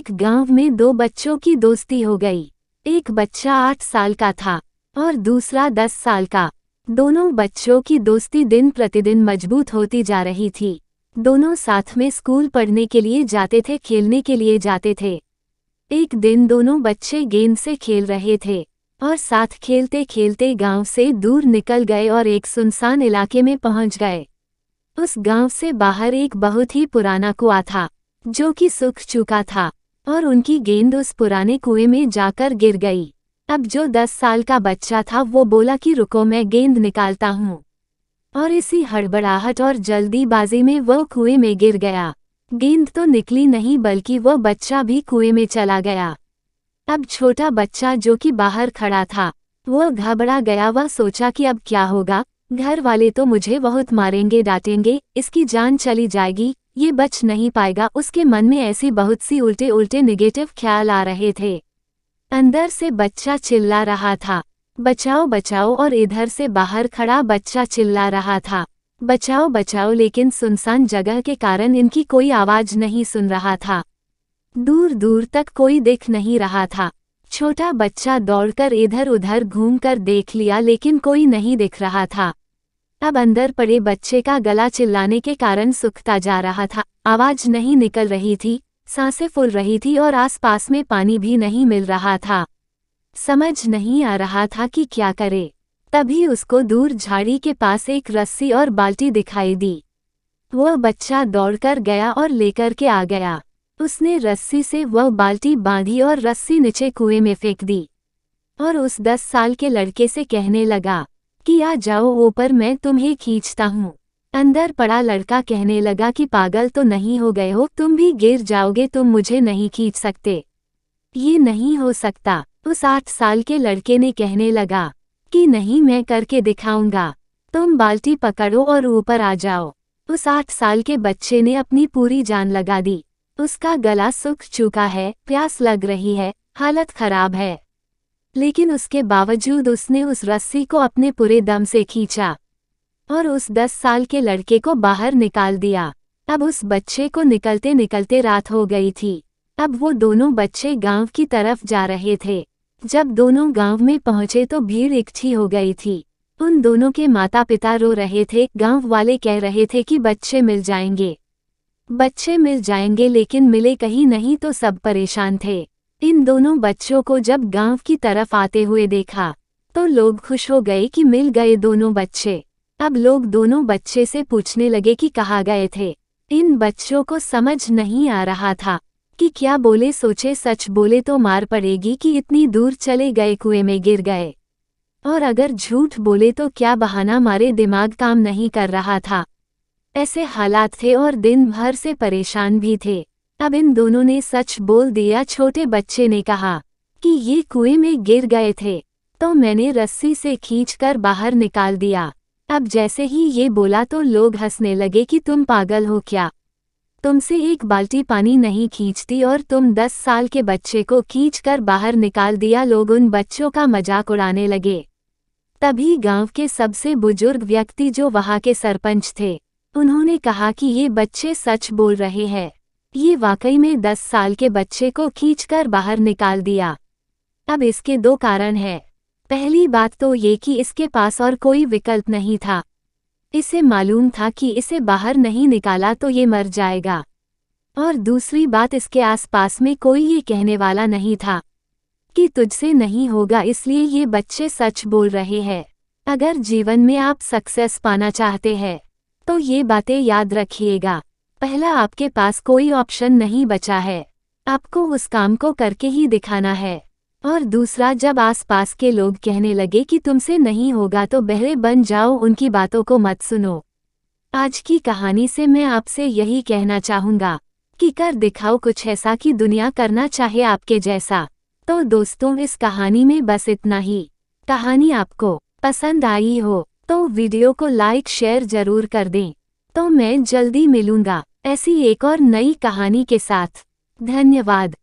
एक गांव में दो बच्चों की दोस्ती हो गई। एक बच्चा 8 साल का था और दूसरा 10 साल का। दोनों बच्चों की दोस्ती दिन प्रतिदिन मजबूत होती जा रही थी। दोनों साथ में स्कूल पढ़ने के लिए जाते थे, खेलने के लिए जाते थे। एक दिन दोनों बच्चे गेंद से खेल रहे थे और साथ खेलते खेलते गांव से दूर निकल गए और एक सुनसान इलाके में पहुंच गए। उस गांव से बाहर एक बहुत ही पुराना कुआं था जो कि सूख चुका था और उनकी गेंद उस पुराने कुएं में जाकर गिर गई। अब जो 10 साल का बच्चा था वो बोला कि रुको, मैं गेंद निकालता हूँ, और इसी हड़बड़ाहट और जल्दीबाजी में वो कुएं में गिर गया। गेंद तो निकली नहीं बल्कि वो बच्चा भी कुएं में चला गया। अब छोटा बच्चा जो कि बाहर खड़ा था वो घबरा गया। वह सोचा कि अब क्या होगा, घर वाले तो मुझे बहुत मारेंगे, डांटेंगे, इसकी जान चली जाएगी, ये बच नहीं पाएगा। उसके मन में ऐसी बहुत सी उल्टे उल्टे निगेटिव ख्याल आ रहे थे। अंदर से बच्चा चिल्ला रहा था, बचाओ बचाओ, और इधर से बाहर खड़ा बच्चा चिल्ला रहा था, बचाओ बचाओ, लेकिन सुनसान जगह के कारण इनकी कोई आवाज नहीं सुन रहा था। दूर दूर तक कोई दिख नहीं रहा था। छोटा बच्चा दौड़कर इधर उधर घूमकर देख लिया लेकिन कोई नहीं दिख रहा था। अब अंदर पड़े बच्चे का गला चिल्लाने के कारण सूखता जा रहा था, आवाज नहीं निकल रही थी, सांसें फूल रही थी और आसपास में पानी भी नहीं मिल रहा था। समझ नहीं आ रहा था कि क्या करे। तभी उसको दूर झाड़ी के पास एक रस्सी और बाल्टी दिखाई दी। वह बच्चा दौड़कर गया और लेकर के आ गया। उसने रस्सी से वह बाल्टी बांधी और रस्सी नीचे कुएं में फेंक दी और उस 10 साल के लड़के से कहने लगा कि आ जाओ ऊपर, मैं तुम्हें खींचता हूँ। अंदर पड़ा लड़का कहने लगा कि पागल तो नहीं हो गए हो, तुम भी गिर जाओगे, तुम मुझे नहीं खींच सकते, ये नहीं हो सकता। उस 8 साल के लड़के ने कहने लगा कि नहीं, मैं करके दिखाऊंगा, तुम बाल्टी पकड़ो और ऊपर आ जाओ। उस 8 साल के बच्चे ने अपनी पूरी जान लगा दी। उसका गला सूख चुका है, प्यास लग रही है, हालत खराब है, लेकिन उसके बावजूद उसने उस रस्सी को अपने पूरे दम से खींचा और उस 10 साल के लड़के को बाहर निकाल दिया। अब उस बच्चे को निकलते निकलते रात हो गई थी। अब वो दोनों बच्चे गांव की तरफ जा रहे थे। जब दोनों गांव में पहुंचे तो भीड़ इकट्ठी हो गई थी। उन दोनों के माता पिता रो रहे थे। गांव वाले कह रहे थे कि बच्चे मिल जाएंगे, बच्चे मिल जाएंगे, लेकिन मिले कहीं नहीं तो सब परेशान थे। इन दोनों बच्चों को जब गांव की तरफ आते हुए देखा तो लोग खुश हो गए कि मिल गए दोनों बच्चे। अब लोग दोनों बच्चे से पूछने लगे कि कहाँ गए थे। इन बच्चों को समझ नहीं आ रहा था कि क्या बोले, सोचे सच बोले तो मार पड़ेगी कि इतनी दूर चले गए, कुएं में गिर गए, और अगर झूठ बोले तो क्या बहाना मारे, दिमाग काम नहीं कर रहा था। ऐसे हालात थे और दिन भर से परेशान भी थे। अब इन दोनों ने सच बोल दिया। छोटे बच्चे ने कहा कि ये कुएं में गिर गए थे तो मैंने रस्सी से खींचकर बाहर निकाल दिया। अब जैसे ही ये बोला तो लोग हंसने लगे कि तुम पागल हो क्या, तुमसे एक बाल्टी पानी नहीं खींचती और तुम 10 साल के बच्चे को खींचकर बाहर निकाल दिया। लोग उन बच्चों का मजाक उड़ाने लगे। तभी गांव के सबसे बुजुर्ग व्यक्ति जो वहां के सरपंच थे, उन्होंने कहा कि ये बच्चे सच बोल रहे हैं, ये वाकई में 10 साल के बच्चे को खींचकर बाहर निकाल दिया। अब इसके 2 कारण हैं। पहली बात तो ये कि इसके पास और कोई विकल्प नहीं था। इसे मालूम था कि इसे बाहर नहीं निकाला तो ये मर जाएगा, और दूसरी बात, इसके आसपास में कोई ये कहने वाला नहीं था कि तुझसे नहीं होगा, इसलिए ये बच्चे सच बोल रहे हैं। अगर जीवन में आप सक्सेस पाना चाहते हैं तो ये बातें याद रखिएगा। पहला, आपके पास कोई ऑप्शन नहीं बचा है, आपको उस काम को करके ही दिखाना है। और दूसरा, जब आसपास के लोग कहने लगे कि तुमसे नहीं होगा तो बहरे बन जाओ, उनकी बातों को मत सुनो। आज की कहानी से मैं आपसे यही कहना चाहूँगा कि कर दिखाओ कुछ ऐसा कि दुनिया करना चाहे आपके जैसा। तो दोस्तों, इस कहानी में बस इतना ही। कहानी आपको पसंद आई हो तो वीडियो को लाइक शेयर जरूर कर दें। तो मैं जल्दी मिलूंगा ऐसी एक और नई कहानी के साथ। धन्यवाद।